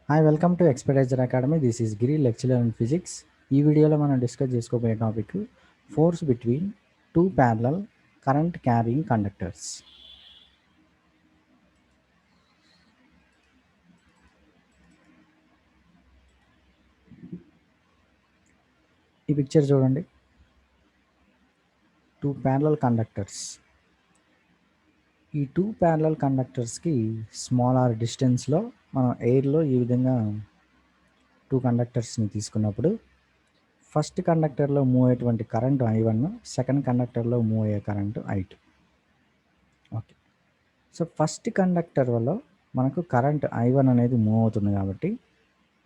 Hi welcome to Expertiser Academy. This is Giri, lecturer in physics. ఈ వీడియోలో మనం discuss చేసుకోబోయే topic force between two parallel current carrying conductors. ఈ picture చూడండి. Two parallel conductors. ఈ two parallel కండక్టర్స్కి small r డిస్టెన్స్లో మనం ఎయిర్లో ఈ విధంగా టూ కండక్టర్స్ని తీసుకున్నప్పుడు ఫస్ట్ కండక్టర్లో మూవ్ అయ్యేటువంటి కరెంటు I1, సెకండ్ కండక్టర్లో మూవ్ అయ్యే current I2. Okay, so first conductor వల్ల మనకు కరెంట్ I1 అనేది మూవ్ అవుతుంది కాబట్టి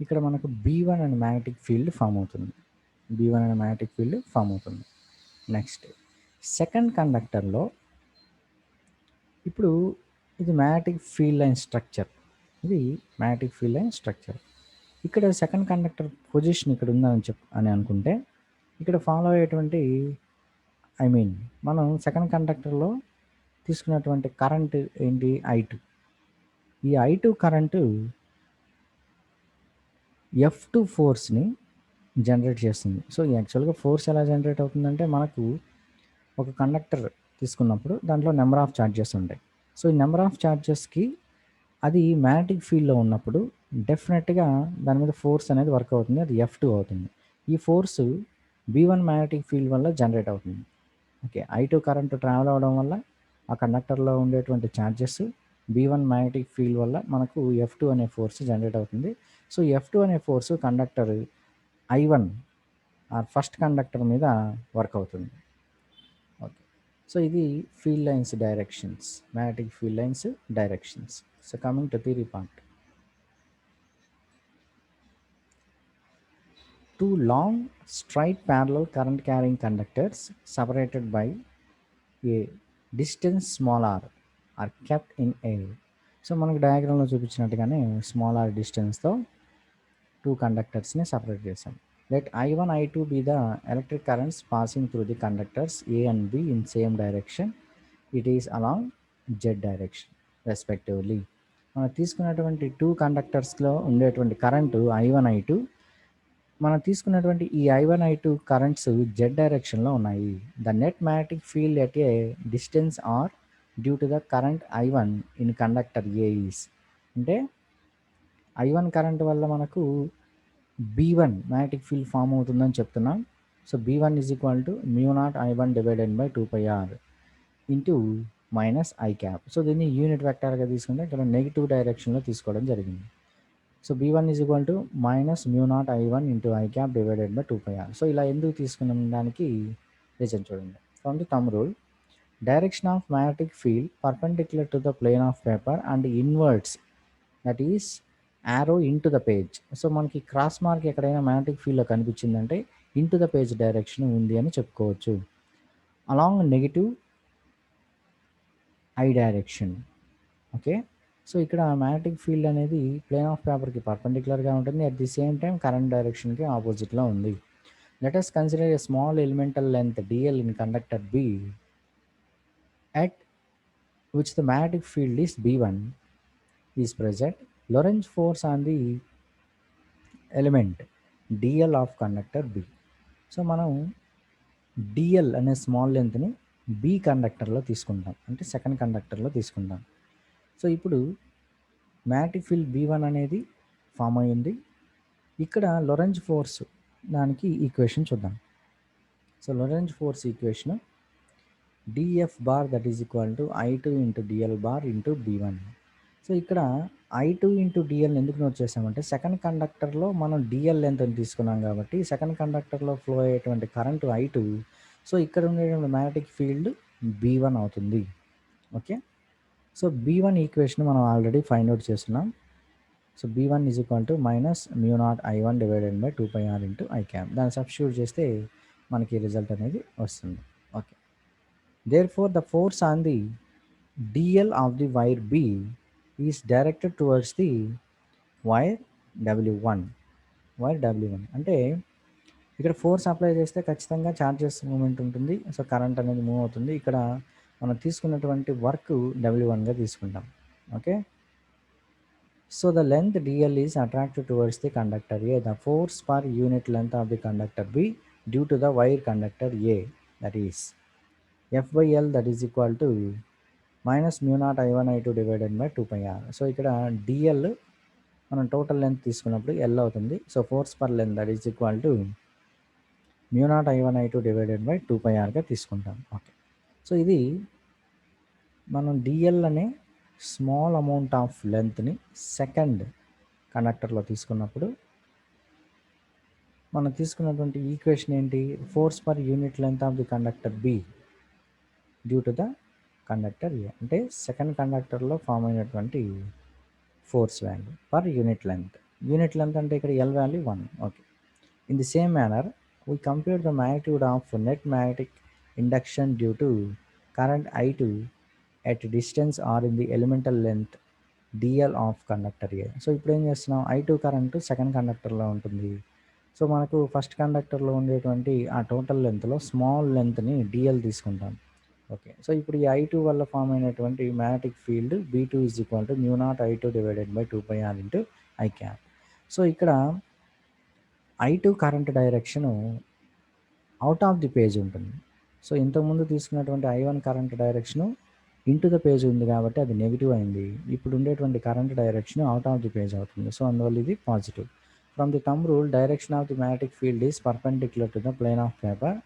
ఇక్కడ మనకు B1 అనే మ్యాగ్నెటిక్ ఫీల్డ్ ఫామ్ అవుతుంది. B1 అనే మ్యాగ్నెటిక్ ఫీల్డ్ ఫామ్ అవుతుంది. నెక్స్ట్ సెకండ్ కండక్టర్లో ఇప్పుడు ఇది మ్యాగ్నెటిక్ ఫీల్డ్ లైన్ స్ట్రక్చర్. ఇది మ్యాగ్నెటిక్ ఫీల్డ్ లైన్ స్ట్రక్చర్. ఇక్కడ సెకండ్ కండక్టర్ పొజిషన్ ఇక్కడ ఉందని అని అనుకుంటే ఇక్కడ ఫాలో అయ్యేటువంటి మనం సెకండ్ కండక్టర్లో తీసుకున్నటువంటి కరెంట్ ఏంటి? I2. ఈ I2 కరెంటు F2 ఫోర్స్ని జనరేట్ చేస్తుంది. సో యాక్చువల్గా ఫోర్స్ ఎలా జనరేట్ అవుతుందంటే మనకు ఒక కండక్టర్ తీసుకున్నప్పుడు దాంట్లో నెంబర్ ఆఫ్ ఛార్జెస్ ఉంటాయి. సో ఈ నెంబర్ ఆఫ్ ఛార్జెస్కి అది మ్యాగ్నెటిక్ ఫీల్డ్లో ఉన్నప్పుడు డెఫినెట్గా దాని మీద ఫోర్స్ అనేది వర్క్ అవుతుంది. అది F2 అవుతుంది. ఈ ఫోర్సు B1 మ్యాగ్నెటిక్ ఫీల్డ్ వల్ల జనరేట్ అవుతుంది. ఓకే, I2 కరెంట్ ట్రావెల్ అవ్వడం వల్ల ఆ కండక్టర్లో ఉండేటువంటి ఛార్జెస్ B1 మ్యాగ్నెటిక్ ఫీల్డ్ వల్ల మనకు F2 అనే ఫోర్స్ జనరేట్ అవుతుంది. సో F2 అనే force conductor I1 first conductor మీద వర్క్ అవుతుంది. ఓకే, సో ఇది field lines directions, magnetic field lines directions. So coming two theory part. Two long straight parallel current carrying conductors separated by a distance small r are kept in air. So మనకు డయాగ్రామ్లో చూపించినట్టుగానే small are డిస్టెన్స్తో two కండక్టర్స్ని separate చేసాం. Let I1, I2 be the electric currents passing through the conductors A and B in same direction. It is along Z direction respectively. మనం తీసుకున్నటువంటి two కండక్టర్స్లో ఉండేటువంటి current I1, I2, మనం తీసుకున్నటువంటి ఈ I1, I2 currents Z డైరెక్షన్లో ఉన్నాయి. The net magnetic field at a distance are due to the current I1 in conductor A is. అంటే I1 current వల్ల మనకు B1 మ్యాగ్నెటిక్ ఫీల్డ్ ఫామ్ అవుతుందని చెప్తున్నాం. So B1 is equal to μ0I1 divided by 2πr into minus I cap. So దీన్ని unit వెక్టార్గా తీసుకుంటే ఇక్కడ negative డైరెక్షన్లో తీసుకోవడం జరిగింది. So B1 is equal to minus μ0I1 into I cap divided by 2πr. So ఇలా ఎందుకు తీసుకున్న దానికి రీజన్ చూడండి. From the thumb rule, direction of magnetic field perpendicular to the plane of paper and inwards, that is arrow into the page. So మనకి cross mark ఎక్కడైనా magnetic ఫీల్డ్లో కనిపించిందంటే into the page direction ఉంది అని చెప్పుకోవచ్చు. Along negative I direction. Okay, so ఇక్కడ magnetic field అనేది plane of పేపర్కి పర్పెండిక్యులర్గా ఉంటుంది. At the same time current డైరెక్షన్కి ఆపోజిట్లో ఉంది. Let us consider a small elemental length DL in conductor B at which the magnetic field is B1 is present. Lorentz force on the element DL of conductor B. So మనం DL అనే small లెంత్ని B కండక్టర్లో తీసుకుంటాం, అంటే second కండక్టర్లో తీసుకుంటాం. So ఇప్పుడు magnetic field B1 అనేది form అయ్యింది. ఇక్కడ Lorentz force దానికి ఈక్వేషన్ చూద్దాం. So Lorentz force equation dF bar that is equal to I2 into DL bar into B1. So ఇక్కడ I2 ఇంటూ DL ఎందుకు నోట్ చేసామంటే సెకండ్ కండక్టర్లో మనం DL లెంత్ అని తీసుకున్నాం కాబట్టి సెకండ్ కండక్టర్లో ఫ్లో అయ్యేటువంటి కరెంటు I2, సో ఇక్కడ ఉండేటువంటి మ్యాగ్నెటిక్ ఫీల్డ్ B1 అవుతుంది. ఓకే, సో B1 ఈక్వేషన్ మనం ఆల్రెడీ ఫైండ్ అవుట్ చేస్తున్నాం. So B1 is equal to minus μ0I1 divided by 2πr into I cap. దాన్ని సబ్స్టిట్యూట్ చేస్తే మనకి రిజల్ట్ అనేది వస్తుంది. Okay, therefore the force on the DL of the wire B is directed towards the wire W1. Wire W1 అంటే ఇక్కడ force apply చేస్తే ఖచ్చితంగా charges moment ఉంటుంది. సో కరెంట్ అనేది మూవ్ అవుతుంది. ఇక్కడ మనం తీసుకున్నటువంటి వర్క్ W1గా తీసుకుంటాం. Okay, So the length dl is attracted towards the conductor A. The force per unit length of the conductor B due to the wire conductor A, that is F by L, that is equal to minus mu naught I1 I2 divided by 2 pi r. So ఇక్కడ dl మనం total length తీసుకున్నప్పుడు L అవుతుంది. So force per length that is equal to mu naught I1 I2 divided by 2 pi rగా తీసుకుంటాం. Okay, so ఇది మనం dl అనే small amount of లెంత్ని సెకండ్ కండక్టర్లో తీసుకున్నప్పుడు మనం తీసుకున్నటువంటి ఈక్వేషన్ ఏంటి? Force per unit length of the conductor B due to the conductor A, అంటే సెకండ్ కండక్టర్లో ఫామ్ అయినటువంటి force value per unit length. Unit length అంటే ఇక్కడ L value 1. Okay, in the same manner we compute the magnitude of net magnetic induction due to current I2 at distance or in the elemental length dl of conductor A. So ఇప్పుడు ఏం చేస్తున్నాం, I2 current second కండక్టర్లో ఉంటుంది. So మనకు first కండక్టర్లో ఉండేటువంటి ఆ total లెంత్లో small లెంత్ని dl తీసుకుంటాం. Okay, so ఇప్పుడు ఈ I2 వల్ల ఫామ్ అయినటువంటి magnetic field B2 is equal to mu naught I2 divided by 2 pi r into I cap. So ఇక్కడ I2 current direction out of the page ఉంటుంది. So ఇంతకుముందు తీసుకున్నటువంటి I1 current direction into the page ఉంది కాబట్టి అది negative అయింది. ఇప్పుడు ఉండేటువంటి current direction out of the page అవుతుంది. సో అందువల్ల ఇది positive. From the thumb rule, direction of the magnetic field is perpendicular to the plane of paper.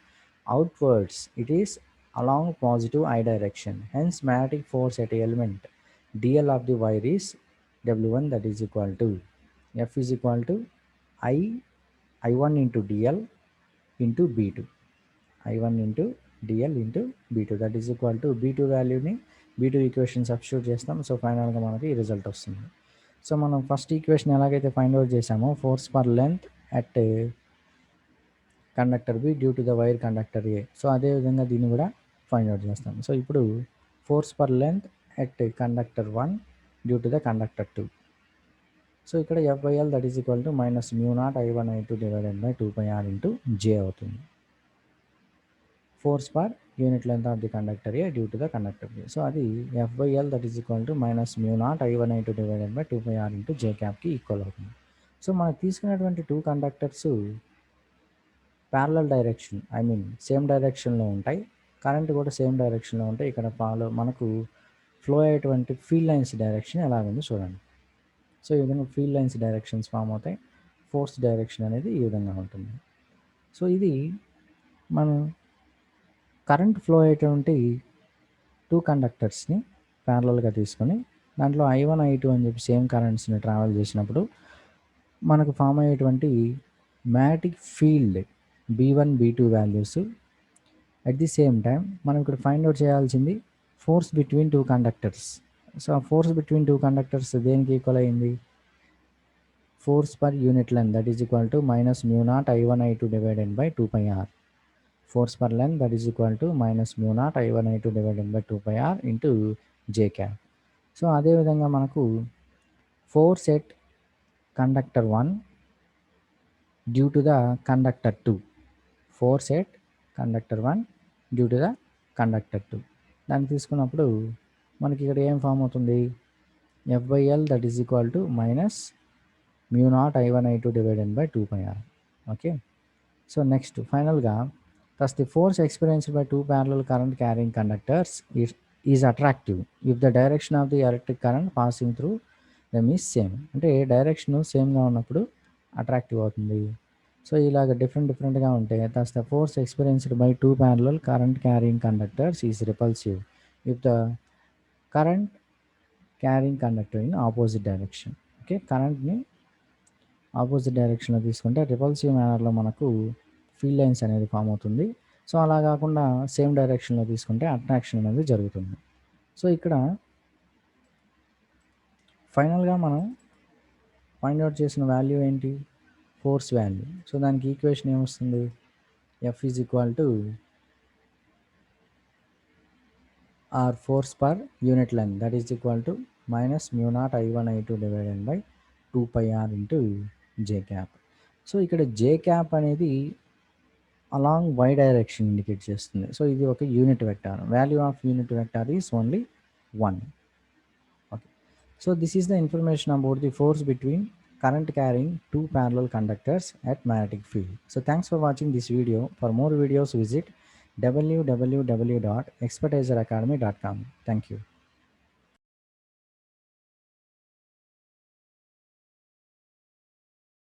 Outwards it is along positive I direction. Hence magnetic force at element dl of the wire is W1, that is equal to F is equal to I1 into dl into B2. I1 into dl into B2, that is equal to B2 వాల్యూని B2 equation substitute చేస్తాం. So ఫైనల్గా మనకి ఈ result వస్తుంది. So మనం first equation ఎలాగైతే find out చేసామో force per length at conductor B due to the wire conductor A, so అదేవిధంగా దీన్ని కూడా ఫైండ్ అవుట్ చేస్తాం. సో ఇప్పుడు force per length at conductor 1 due to the conductor 2. So ఇక్కడ F by L that is equal to minus mu naught I1 I2 divided by 2 pi r into j అవుతుంది. Force per unit length of the conductor A due to the conductor B. So అది F by L that is equal to minus mu naught I1 I2 divided by 2 pi r into j క్యాప్కి equal అవుతుంది. So మనకు తీసుకున్నటువంటి two conductors parallel direction, I mean same డైరెక్షన్లో ఉంటాయి. Current కూడా same డైరెక్షన్లో ఉంటాయి. ఇక్కడ మనకు ఫ్లో అయ్యేటువంటి ఫీల్డ్ లైన్స్ డైరెక్షన్ ఎలాగుందో చూడండి. సో ఈ విధంగా ఫీల్డ్ లైన్స్ డైరెక్షన్స్ ఫామ్ అవుతాయి. ఫోర్స్ డైరెక్షన్ అనేది ఈ విధంగా ఉంటుంది. సో ఇది మనం కరెంట్ ఫ్లో అయ్యేటువంటి టూ కండక్టర్స్ని ప్యారలల్గా తీసుకొని దాంట్లో I1 I2 అని చెప్పి సేమ్ కరెంట్స్ని ట్రావెల్ చేసినప్పుడు మనకు ఫామ్ అయ్యేటువంటి magnetic field B1 B2 values. At the same time మనం ఇక్కడ ఫైండ్ అవుట్ చేయాల్సింది force between two conductors. So ఆ ఫోర్స్ బిట్వీన్ టూ కండక్టర్స్ దేనికి ఈక్వల్ అయింది? Force per unit length that is equal to minus mu naught I1 I2 divided by 2 pi r. Force per length that is equal to minus mu naught I1 I2 divided by 2 pi r into J cap. So అదేవిధంగా మనకు force at conductor 1 due to the conductor 2. Force at conductor 1 due to the conductor 2 దాన్ని తీసుకున్నప్పుడు మనకి ఇక్కడ ఏం form అవుతుంది? F by L that is equal to minus mu naught I1 I2 divided by 2 pi r. Okay, so next ఫైనల్గా thus the force experienced by two parallel current carrying conductors is attractive if the direction of the electric current passing through them is same. అంటే direction సేమ్గా ఉన్నప్పుడు attractive అవుతుంది. So ఇలాగ డిఫరెంట్గా ఉంటే thus the force experienced by two parallel current carrying conductors is repulsive if the current carrying conductor in opposite direction. Okay, కరెంట్ని opposite డైరెక్షన్లో తీసుకుంటే repulsive మేనర్లో మనకు ఫీల్డ్ లైన్స్ అనేది ఫామ్ అవుతుంది. సో అలా కాకుండా సేమ్ డైరెక్షన్లో తీసుకుంటే అట్రాక్షన్ అనేది జరుగుతుంది. సో ఇక్కడ ఫైనల్గా మనం ఫైండ్ అవుట్ చేసిన వాల్యూ ఏంటి? Force value. సో దానికి ఈక్వేషన్ ఏమొస్తుంది? F is equal to or force per unit length that is equal to minus mu naught I1 I2 divided by 2 pi r into J cap. So ఇక్కడ J cap అనేది along Y direction indicate చేస్తుంది. So ఇది ఒక unit vector. Value of unit vector is only 1. Okay, So this is the information about the force between current carrying two parallel conductors at magnetic field. So thanks for watching this video. For more videos visit www.expertiseracademy.com. Thank you.